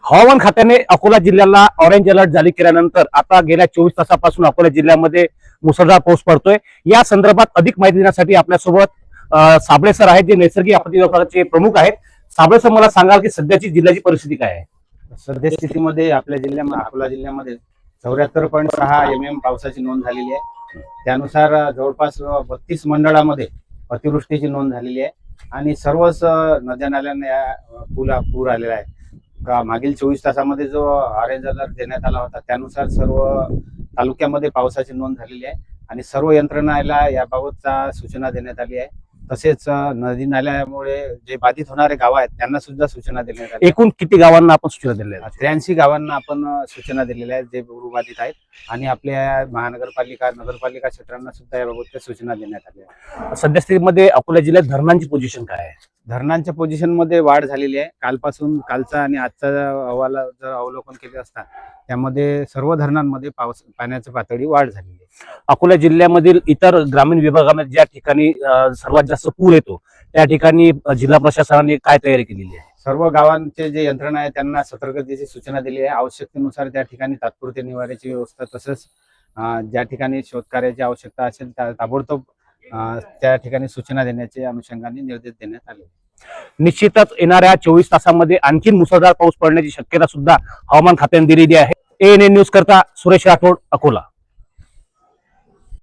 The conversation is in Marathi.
हवामान खात्याने अकोला जिल्ह्याला ऑरेंज अलर्ट जारी केल्यानंतर आता गेल्या 24 तासापासून अकोला जिल्ह्यामध्ये मुसळधार पाऊस पडतोय। या संदर्भात अधिक माहिती देण्यासाठी आपल्यासोबत साबळे सर आहेत, जे नैसर्गिक आपत्ती विभागाचे प्रमुख आहेत। साबळे सर, मला सांगाल की सध्याची जिल्ह्याची परिस्थिती काय आहे? सद्यस्थितीमध्ये आपल्या जिल्ह्यामध्ये अकोला जिल्ह्यामध्ये 74.6 mm पावसाची नोंद झालेली आहे। त्यानुसार जवळपास 32 मंडळामध्ये अतिवृष्टीची नोंद झालेली आहे आणि सर्वच नद्या नाल्यांना पूर आलेला आहे। मागील 24 तासामध्ये जो ऑरेंज अलर्ट देण्यात आला होता त्यानुसार सर्व तालुक्यामध्ये पावसाची नोंद झालेली आहे आणि सर्व यंत्रणाला याबाबतचा सूचना देण्यात आली आहे। तसेच नदी नाल्यामुळे जे बाधित होणारे गाव आहेत त्यांना सुद्धा सूचना देण्यात आली। एकूण किती गावांना आपण सूचना दिल्या आहेत? 83 गावांना आपण सूचना दिलेल्या आहेत जे पूरबाधित आहेत आणि आपल्या महानगरपालिका नगरपालिका क्षेत्रांना सुद्धा याबाबतच्या सूचना देण्यात आल्या। सद्यस्थितीमध्ये अकोला जिल्ह्यात धरणांची पोझिशन काय आहे? धरणांच्या पोझिशन मध्ये वाढ झालेली आहे। कालचा आणि आजचा अहवाल जर अवलोकन केले असता त्यामध्ये सर्व धरणांमध्ये पाण्याची पातळी वाढ झालेली आहे। अकोला जिल्ह्यामधील इतर ग्रामीण विभागामध्ये ज्या ठिकाणी सर्वात जास्त पूर येतो त्या ठिकाणी जिल्हा प्रशासनाने काय तयारी केलेली आहे? सर्व गावांचे जे यंत्रणा आहे त्यांना सतर्कतेची सूचना दिली आहे। आवश्यकतेनुसार त्या ठिकाणी तात्पुरते निवाऱ्याची व्यवस्था तसंच ज्या ठिकाणी शोधकार्याची आवश्यकता असेल ताबडतोब त्या ठिकाणी सूचना देण्याचे अनुषंगाने निर्देश देण्यात आले। निश्चितच येणाऱ्या 24 तासांमध्ये आणखी मुसळधार पाऊस पडण्याची शक्यता सुद्धा हवामान खात्याने दिलेली आहे। ANN न्यूज करता सुरेश राठोड, अकोला।